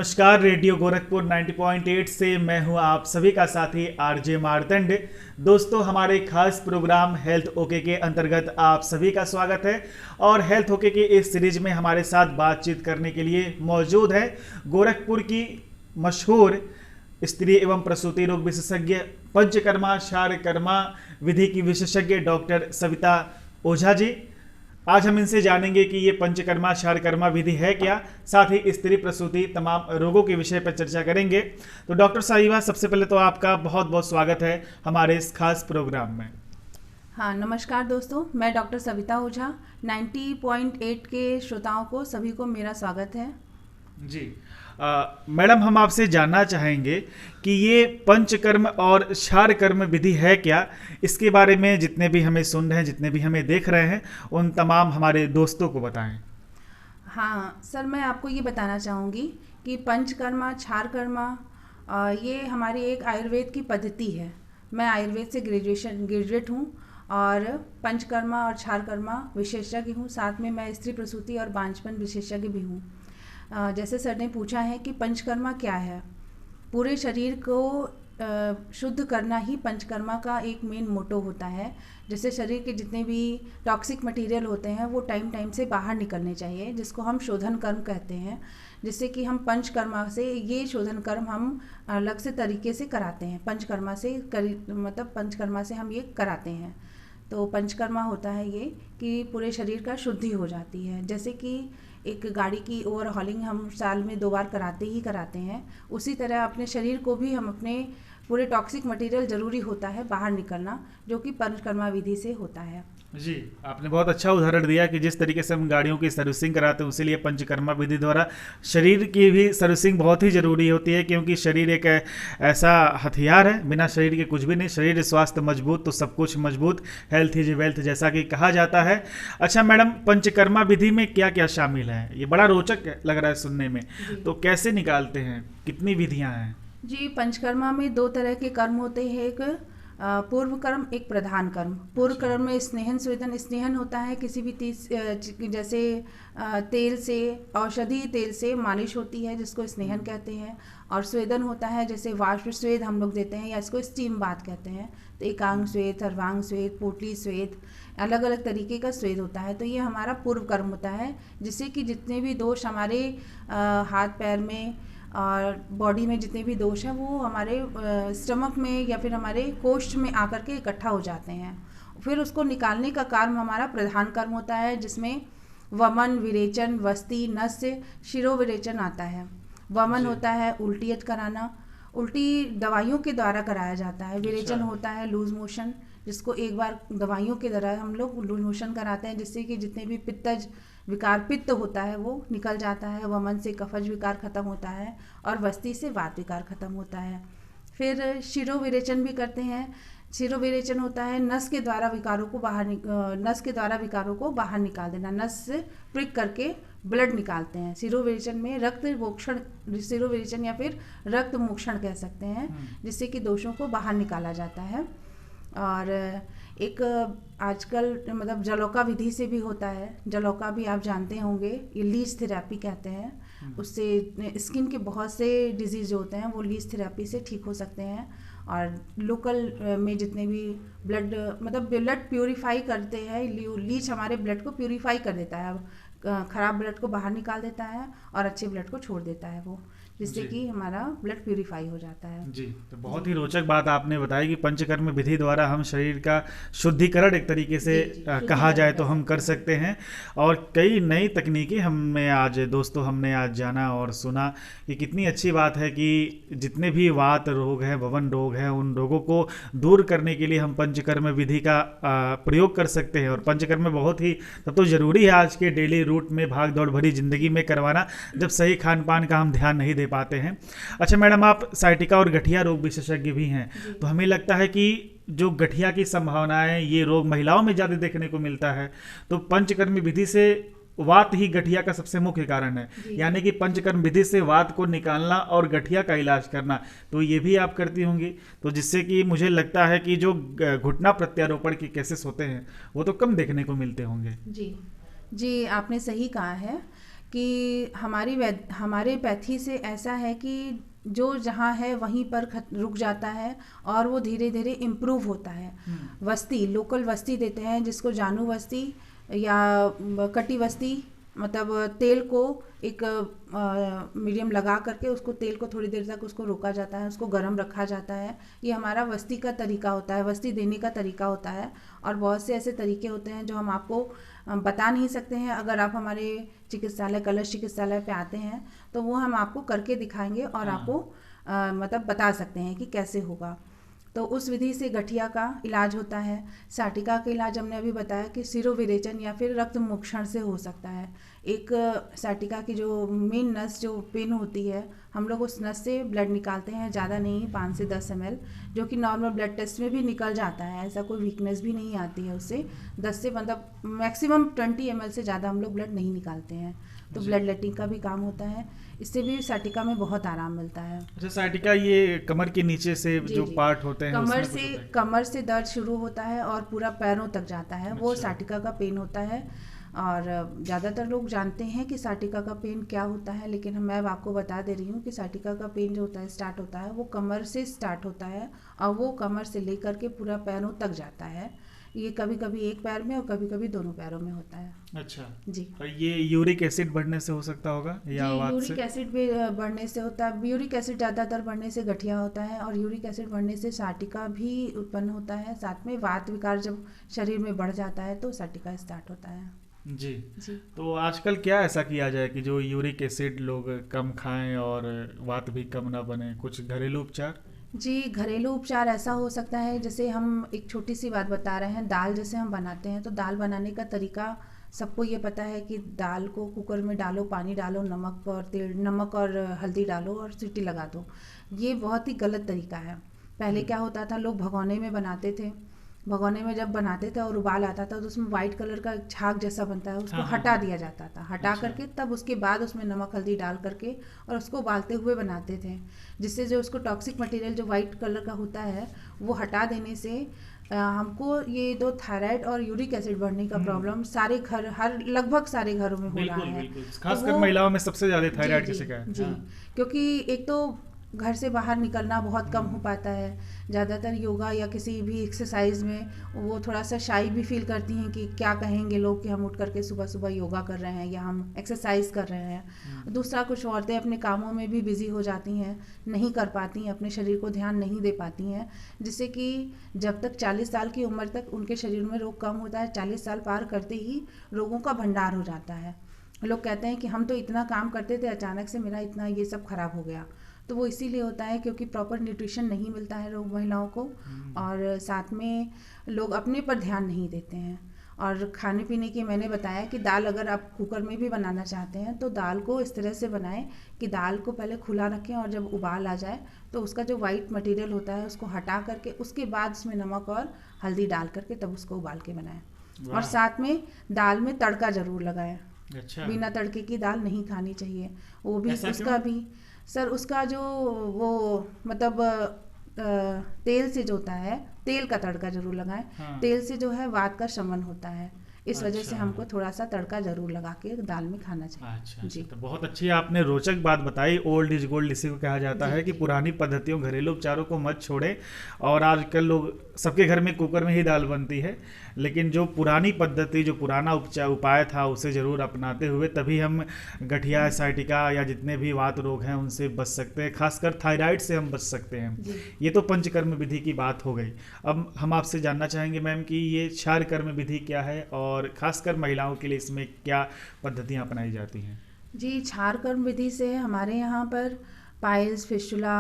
नमस्कार। रेडियो गोरखपुर 90.8 से मैं हूं आप सभी का साथी आरजे मार्तंड। दोस्तों, हमारे खास प्रोग्राम हेल्थ ओके के अंतर्गत आप सभी का स्वागत है। और हेल्थ ओके के इस सीरीज में हमारे साथ बातचीत करने के लिए मौजूद है गोरखपुर की मशहूर स्त्री एवं प्रसूति रोग विशेषज्ञ, पंचकर्मा शारकर्मा विधि की विशेषज्ञ डॉक्टर सविता ओझा जी। आज हम इनसे जानेंगे कि ये पंचकर्मा शारकर्मा विधि है क्या, साथ ही स्त्री प्रसूति तमाम रोगों के विषय पर चर्चा करेंगे। तो डॉक्टर साहिबा, सबसे पहले तो आपका बहुत बहुत स्वागत है हमारे इस खास प्रोग्राम में। हाँ, नमस्कार दोस्तों, मैं डॉक्टर सविता ओझा। 90.8 के श्रोताओं को सभी को मेरा स्वागत है जी। मैडम, हम आपसे जानना चाहेंगे कि ये पंचकर्म और शारकर्म विधि है क्या। इसके बारे में जितने भी हमें सुन रहे हैं, जितने भी हमें देख रहे हैं, उन तमाम हमारे दोस्तों को बताएं। हाँ सर, मैं आपको ये बताना चाहूँगी कि पंचकर्मा क्षारकर्मा ये हमारी एक आयुर्वेद की पद्धति है। मैं आयुर्वेद से ग्रेजुएट हूँ और पंचकर्मा और क्षारकर्मा विशेषज्ञ हूँ। साथ में मैं स्त्री प्रसूति और बांझपन विशेषज्ञ भी हूँ। जैसे सर ने पूछा है कि पंचकर्मा क्या है, पूरे शरीर को शुद्ध करना ही पंचकर्मा का एक मेन मोटो होता है। जैसे शरीर के जितने भी टॉक्सिक मटेरियल होते हैं वो टाइम टाइम से बाहर निकलने चाहिए, जिसको हम शोधन कर्म कहते हैं। जिससे कि हम पंचकर्मा से ये शोधन कर्म हम अलग से तरीके से कराते हैं। पंचकर्मा से हम ये कराते हैं। तो पंचकर्मा होता है ये कि पूरे शरीर का शुद्धि हो जाती है। जैसे कि एक गाड़ी की ओवरहॉलिंग हम साल में 2 बार कराते हैं, उसी तरह अपने शरीर को भी हम अपने पूरे टॉक्सिक मटेरियल ज़रूरी होता है बाहर निकलना, जो कि पंचकर्मा विधि से होता है। जी, आपने बहुत अच्छा उदाहरण दिया कि जिस तरीके से हम गाड़ियों की सर्विसिंग कराते हैं, उसीलिए पंचकर्मा विधि द्वारा शरीर की भी सर्विसिंग बहुत ही ज़रूरी होती है। क्योंकि शरीर एक ऐसा हथियार है, बिना शरीर के कुछ भी नहीं। शरीर स्वास्थ्य मजबूत तो सब कुछ मजबूत। हेल्थ इज वेल्थ, जैसा कि कहा जाता है। अच्छा मैडम, पंचकर्मा विधि में क्या क्या शामिल है? ये बड़ा रोचक लग रहा है सुनने में। तो कैसे निकालते हैं, कितनी विधियाँ हैं? जी, पंचकर्मा में 2 तरह के कर्म होते हैं, एक पूर्व कर्म, एक प्रधान कर्म। पूर्व कर्म में स्नेहन स्वेदन। स्नेहन होता है किसी भी जैसे तेल से, औषधि तेल से मालिश होती है, जिसको स्नेहन कहते हैं। और स्वेदन होता है जैसे वाष्प स्वेद हम लोग देते हैं, या इसको स्टीम बाथ कहते हैं। तो एकांग स्वेद, सर्वांग स्वेद, पोटली स्वेद, अलग अलग तरीके का स्वेद होता है। तो ये हमारा पूर्व कर्म होता है, जिससे कि जितने भी दोष हमारे हाथ पैर में और बॉडी में जितने भी दोष हैं वो हमारे स्टमक में या फिर हमारे कोष्ठ में आकर के इकट्ठा हो जाते हैं। फिर उसको निकालने का कर्म हमारा प्रधान कर्म होता है, जिसमें वमन, विरेचन, वस्ति, नस्य, शिरोविरेचन आता है। वमन होता है उल्टियत कराना, उल्टी दवाइयों के द्वारा कराया जाता है। विरेचन होता है लूज मोशन, जिसको एक बार दवाइयों के द्वारा हम लोग लूज मोशन कराते हैं, जिससे कि जितने भी पित्तज विकार, पित्त होता है वो निकल जाता है। वमन से कफज विकार खत्म होता है और वस्ति से वात विकार खत्म होता है। फिर शिरोविरेचन भी करते हैं। शिरोविरेचन होता है नस के द्वारा विकारों को बाहर निकाल देना। नस से प्रिक करके ब्लड निकालते हैं। शिरोविरेचन में रक्त मोक्षण, शिरोविरेचन या फिर रक्त मोक्षण कह सकते हैं, जिससे कि दोषों को बाहर निकाला जाता है। और एक आजकल मतलब जलौका विधि से भी होता है। जलौका भी आप जानते होंगे, ये लीच थेरेपी कहते हैं। उससे स्किन के बहुत से डिजीज होते हैं वो लीच थेरेपी से ठीक हो सकते हैं। और लोकल में जितने भी ब्लड प्यूरिफाई करते हैं, लीच हमारे ब्लड को प्यूरिफाई कर देता है, खराब ब्लड को बाहर निकाल देता है और अच्छे ब्लड को छोड़ देता है वो, जिससे कि हमारा ब्लड प्यूरिफाई हो जाता है। जी, तो बहुत ही रोचक बात आपने बताई कि पंचकर्म विधि द्वारा हम शरीर का शुद्धिकरण एक तरीके से कहा जाए तो हम कर सकते हैं। और कई नई तकनीकें हमने आज जाना और सुना कि कितनी अच्छी बात है कि जितने भी वात रोग हैं, ववन रोग हैं, उन रोगों को दूर करने के लिए हम पंचकर्म विधि का प्रयोग कर सकते हैं। और पंचकर्म बहुत ही तब तो ज़रूरी है आज के डेली रूट में, भाग दौड़ भरी जिंदगी में करवाना, जब सही खान पान का हम ध्यान नहीं दे पाते हैं। अच्छा मैडम, आप साइटिका और गठिया रोग विशेषज्ञ भी हैं, तो हमें लगता है कि जो गठिया की संभावनाएं, ये रोग महिलाओं में ज़्यादा देखने को मिलता है। तो पंचकर्म विधि से वात ही गठिया का सबसे मुख्य कारण है, यानी कि पंचकर्म विधि से वात को निकालना और गठिया का इलाज करना, तो ये भी आप करती होंगी। तो जिससे कि मुझे लगता है कि जो घुटना प्रत्यारोपण के केसेस होते हैं वो तो कम देखने को मिलते होंगे। जी, आपने सही कहा है कि हमारे पैथी से ऐसा है कि जो जहाँ है वहीं पर रुक जाता है और वो धीरे धीरे इम्प्रूव होता है। वस्ती, लोकल वस्ती देते हैं जिसको जानू वस्ती या कटी वस्ती, मतलब तेल को एक मीडियम लगा करके उसको तेल को थोड़ी देर तक उसको रोका जाता है, उसको गर्म रखा जाता है। ये हमारा वस्ती का तरीका होता है, वस्ती देने का तरीका होता है। और बहुत से ऐसे तरीके होते हैं जो हम आपको बता नहीं सकते हैं। अगर आप हमारे चिकित्सालय, कलश चिकित्सालय पे आते हैं तो वो हम आपको करके दिखाएंगे और आपको मतलब बता सकते हैं कि कैसे होगा। तो उस विधि से गठिया का इलाज होता है। साटिका का इलाज हमने अभी बताया कि सिरोविरेचन या फिर रक्त मोक्षण से हो सकता है। एक साटिका की जो मेन नस जो पेन होती है, हम लोग उस नस से ब्लड निकालते हैं, ज़्यादा नहीं, 5 से 10 ml, जो कि नॉर्मल ब्लड टेस्ट में भी निकल जाता है। ऐसा कोई वीकनेस भी नहीं आती है उससे। 10 से मतलब मैक्सिमम 20 ml से ज़्यादा हम लोग ब्लड नहीं निकालते हैं। तो ब्लड लेटिंग का भी काम होता है। इससे भी साटिका में बहुत आराम मिलता है। अच्छा, साटिका ये कमर के नीचे से जो पार्ट होते हैं, कमर से दर्द शुरू होता है और पूरा पैरों तक जाता है। वो साटिका का पेन होता है। और ज़्यादातर लोग जानते हैं कि साटिका का पेन क्या होता है, लेकिन मैं आपको बता दे रही हूँ कि साटिका का पेन जो होता है, स्टार्ट होता है, वो कमर से स्टार्ट होता है और वो कमर से लेकर के पूरा पैरों तक जाता है। ये कभी कभी एक पैर में और कभी कभी दोनों पैरों में होता है। अच्छा जी। और ये यूरिक एसिड बढ़ने से हो सकता होगा या जी, यूरिक एसिड भी बढ़ने से होता है। यूरिक एसिड ज़्यादातर बढ़ने से गठिया होता है और यूरिक एसिड बढ़ने से साटिका भी उत्पन्न होता है। साथ में वात विकार जब शरीर में बढ़ जाता है तो साटिका स्टार्ट होता है। जी। जी। तो आजकल क्या ऐसा किया जाए कि जो यूरिक एसिड लोग कम खाएं और वात भी कम ना बने? कुछ घरेलू उपचार? जी, घरेलू उपचार ऐसा हो सकता है, जैसे हम एक छोटी सी बात बता रहे हैं, दाल जैसे हम बनाते हैं तो दाल बनाने का तरीका सबको ये पता है कि दाल को कुकर में डालो, पानी डालो, नमक और हल्दी डालो और सीटी लगा दो। ये बहुत ही गलत तरीका है। पहले क्या होता था, लोग भगोने में बनाते थे। भगोने में जब बनाते थे और उबाल आता था तो उसमें वाइट कलर का छाग जैसा बनता है, उसको हटा दिया जाता था। हटा करके तब उसके बाद उसमें नमक हल्दी डाल करके और उसको उबालते हुए बनाते थे, जिससे जो उसको टॉक्सिक मटेरियल जो वाइट कलर का होता है वो हटा देने से हमको ये दो थायराइड और यूरिक एसिड बढ़ने का प्रॉब्लम लगभग सारे घरों में हो रहा है। खासकर महिलाओं में सबसे ज्यादा थायराइड की शिकायत। जी, क्योंकि एक तो घर से बाहर निकलना बहुत कम हो पाता है। ज़्यादातर योगा या किसी भी एक्सरसाइज में वो थोड़ा सा शाई भी फील करती हैं कि क्या कहेंगे लोग कि हम उठ करके सुबह सुबह योगा कर रहे हैं या हम एक्सरसाइज कर रहे हैं। दूसरा, कुछ औरतें अपने कामों में भी बिजी हो जाती हैं, नहीं कर पाती हैं, अपने शरीर को ध्यान नहीं दे पाती हैं, जिससे कि जब तक 40 साल की उम्र तक उनके शरीर में रोग कम होता है, 40 साल पार करते ही रोगों का भंडार हो जाता है। लोग कहते हैं कि हम तो इतना काम करते थे, अचानक से मेरा इतना ये सब खराब हो गया। तो वो इसीलिए होता है क्योंकि प्रॉपर न्यूट्रिशन नहीं मिलता है लोग महिलाओं को, और साथ में लोग अपने पर ध्यान नहीं देते हैं। और खाने पीने की मैंने बताया कि दाल अगर आप कुकर में भी बनाना चाहते हैं तो दाल को इस तरह से बनाएं कि दाल को पहले खुला रखें और जब उबाल आ जाए तो उसका जो वाइट मटेरियल होता है उसको हटा करके उसके बाद उसमें नमक और हल्दी डाल करके तब उसको उबाल के बनाएं। और साथ में दाल में तड़का ज़रूर लगाएं। अच्छा। बिना तड़के की दाल नहीं खानी चाहिए। वो भी उसका भी सर, उसका जो वो मतलब तेल से जो होता है, तेल का तड़का जरूर लगाएं। हाँ। तेल से जो है वात का शमन होता है, इस वजह से हमको थोड़ा सा तड़का जरूर लगा के दाल में खाना चाहिए। अच्छा, जी। तो बहुत अच्छी आपने रोचक बात बताई। ओल्ड इज गोल्ड इसी को कहा जाता है कि पुरानी पद्धतियों, घरेलू उपचारों को मत छोड़ें। और आजकल लोग सबके घर में कुकर में ही दाल बनती है, लेकिन जो पुरानी पद्धति, जो पुराना उपाय था उसे ज़रूर अपनाते हुए तभी हम गठिया, साइटिका या जितने भी वात रोग हैं उनसे बच सकते हैं। खासकर थायराइड से हम बच सकते हैं। ये तो पंचकर्म विधि की बात हो गई। अब हम आपसे जानना चाहेंगे मैम कि ये क्षार कर्म विधि क्या है और खासकर महिलाओं के लिए इसमें क्या पद्धतियाँ अपनाई जाती हैं? जी, क्षार कर्म विधि से हमारे यहाँ पर पाइल्स, फिस्टुला,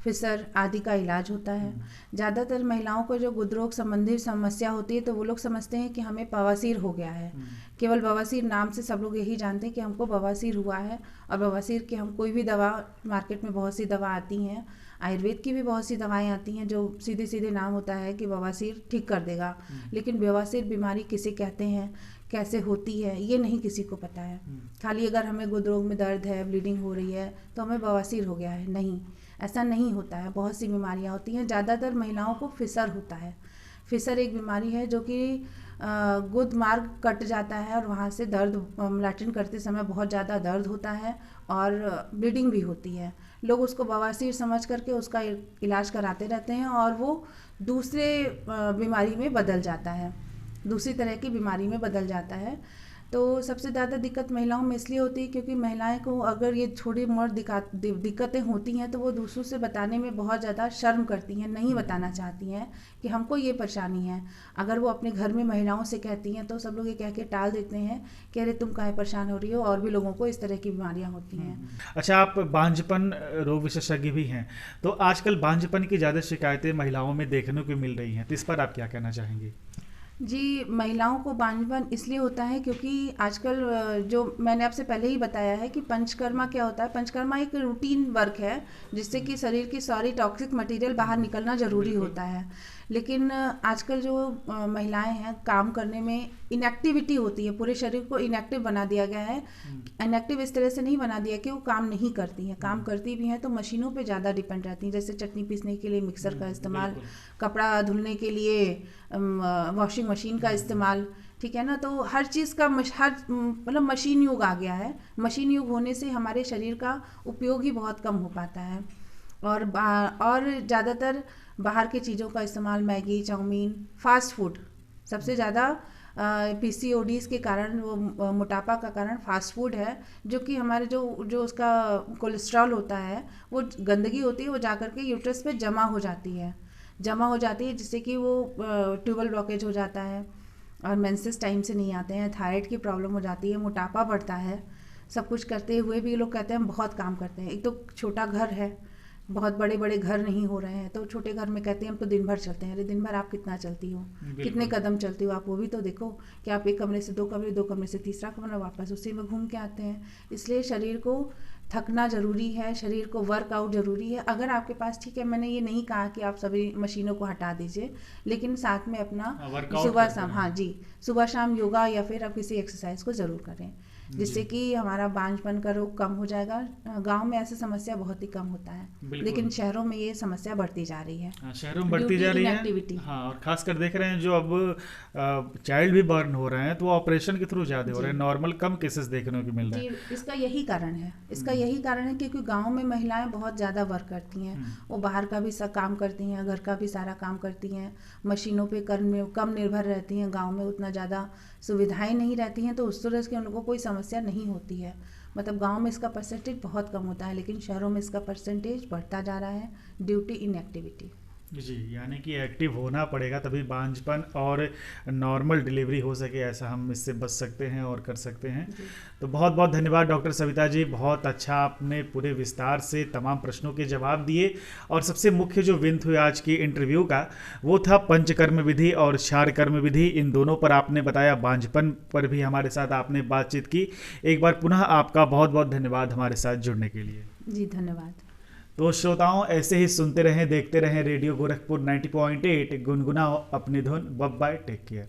फिसर आदि का इलाज होता है। ज़्यादातर महिलाओं को जो गुदरोग संबंधी समस्या होती है तो वो लोग समझते हैं कि हमें बवासीर हो गया है। केवल बवासीर नाम से सब लोग यही जानते हैं कि हमको बवासीर हुआ है। और बवासीर की हम कोई भी दवा, मार्केट में बहुत सी दवा आती हैं, आयुर्वेद की भी बहुत सी दवाएं आती हैं जो सीधे सीधे नाम होता है कि बवासीर ठीक कर देगा, लेकिन बवासीर बीमारी किसे कहते हैं, कैसे होती है, ये नहीं किसी को पता है। खाली अगर हमें गुदरोग में दर्द है, ब्लीडिंग हो रही है तो हमें बवासीर हो गया है, नहीं, ऐसा नहीं होता है। बहुत सी बीमारियां होती हैं। ज़्यादातर महिलाओं को फिसर होता है। फिशर एक बीमारी है जो कि गुद मार्ग कट जाता है और वहाँ से दर्द, लैट्रिन करते समय बहुत ज़्यादा दर्द होता है और ब्लीडिंग भी होती है। लोग उसको बवासीर समझ करके उसका इलाज कराते रहते हैं और वो दूसरे बीमारी में बदल जाता है, दूसरी तरह की बीमारी में बदल जाता है। तो सबसे ज़्यादा दिक्कत महिलाओं में इसलिए होती है क्योंकि महिलाएं को अगर ये थोड़ी मोड़ दिक्कतें होती हैं तो वो दूसरों से बताने में बहुत ज़्यादा शर्म करती हैं, नहीं बताना चाहती हैं कि हमको ये परेशानी है। अगर वो अपने घर में महिलाओं से कहती हैं तो सब लोग ये कह के टाल देते हैं कि अरे तुम काहे परेशान हो रही हो, और भी लोगों को इस तरह की बीमारियाँ होती हैं। अच्छा, आप बांझपन रोग विशेषज्ञ भी हैं, तो आजकल बांझपन की ज़्यादा शिकायतें महिलाओं में देखने को मिल रही हैं, तो इस पर आप क्या कहना चाहेंगी? जी, महिलाओं को बांझपन इसलिए होता है क्योंकि आजकल जो मैंने आपसे पहले ही बताया है कि पंचकर्मा क्या होता है। पंचकर्मा एक रूटीन वर्क है जिससे कि शरीर की सारी टॉक्सिक मटेरियल बाहर निकलना ज़रूरी होता है। लेकिन आजकल जो महिलाएं हैं, काम करने में इनएक्टिविटी होती है, पूरे शरीर को इनएक्टिव बना दिया गया है। इनएक्टिव इस तरह से नहीं बना दिया कि वो काम नहीं करती हैं, काम करती भी हैं तो मशीनों पे ज़्यादा डिपेंड रहती हैं, जैसे चटनी पीसने के लिए मिक्सर का इस्तेमाल, कपड़ा धुलने के लिए वॉशिंग मशीन का इस्तेमाल, ठीक है ना। तो हर चीज़ का मतलब मशीन युग आ गया है। मशीन युग होने से हमारे शरीर का उपयोग ही बहुत कम हो पाता है और ज़्यादातर बाहर की चीज़ों का इस्तेमाल, मैगी, चाउमीन, फास्ट फूड सबसे ज़्यादा PCODs के कारण, वो मोटापा का कारण फास्ट फूड है, जो कि हमारे जो उसका कोलेस्ट्रॉल होता है, वो गंदगी होती है, वो जाकर के यूट्रस पे जमा हो जाती है जिससे कि वो ट्यूबल ब्लॉकेज हो जाता है और मेंसेस टाइम से नहीं आते हैं, थायराइड की प्रॉब्लम हो जाती है, मोटापा बढ़ता है। सब कुछ करते हुए भी लोग कहते हैं हम बहुत काम करते हैं। एक तो छोटा घर है, बहुत बड़े बड़े घर नहीं हो रहे हैं, तो छोटे घर में कहते हैं हम तो दिन भर चलते हैं। अरे दिन भर आप कितना चलती हो, कितने कदम चलती हो आप, वो भी तो देखो कि आप एक कमरे से दो कमरे से तीसरा कमरा, वापस उसी में घूम के आते हैं। इसलिए शरीर को थकना ज़रूरी है, शरीर को वर्कआउट ज़रूरी है। अगर आपके पास, ठीक है, मैंने ये नहीं कहा कि आप सभी मशीनों को हटा दीजिए, लेकिन साथ में अपना सुबह शाम, हाँ जी, सुबह शाम योगा या फिर आप किसी एक्सरसाइज को ज़रूर करें, जिससे कि हमारा बांझपन का रोग कम हो जाएगा। गांव में ऐसी समस्या बहुत ही कम होता है, लेकिन शहरों में ये समस्या बढ़ती जा रही है। शहरों में बढ़ती जा रही है, हाँ, और खासकर देख रहे हैं जो अब चाइल्ड भी बर्न हो रहे हैं तो वो ऑपरेशन के थ्रू ज़्यादा हो रहे हैं, नॉर्मल कम केसेस देखने को मिल रहे हैं। इसका यही कारण है क्योंकि गाँव में महिलाएं बहुत ज़्यादा वर्क करती हैं, वो बाहर का भी सब काम करती हैं, घर का भी सारा काम करती हैं, मशीनों पे कम निर्भर रहती हैं। गाँव में उतना ज़्यादा सुविधाएं नहीं रहती हैं, तो उस तरह से उनको कोई समस्या नहीं होती है। मतलब गांव में इसका परसेंटेज बहुत कम होता है, लेकिन शहरों में इसका परसेंटेज बढ़ता जा रहा है ड्यू टू इनएक्टिविटी। जी, यानी कि एक्टिव होना पड़ेगा तभी बांझपन और नॉर्मल डिलीवरी हो सके, ऐसा हम इससे बच सकते हैं और कर सकते हैं। तो बहुत बहुत धन्यवाद डॉक्टर सविता जी, बहुत अच्छा आपने पूरे विस्तार से तमाम प्रश्नों के जवाब दिए। और सबसे मुख्य जो विंत हुई आज की इंटरव्यू का वो था पंचकर्म विधि और क्षार कर्म विधि, इन दोनों पर आपने बताया, बांझपन पर भी हमारे साथ आपने बातचीत की। एक बार पुनः आपका बहुत बहुत धन्यवाद हमारे साथ जुड़ने के लिए। जी धन्यवाद। तो श्रोताओं, ऐसे ही सुनते रहें, देखते रहें रेडियो गोरखपुर 90.8, गुनगुनाओ अपनी धुन। Bye bye, take care.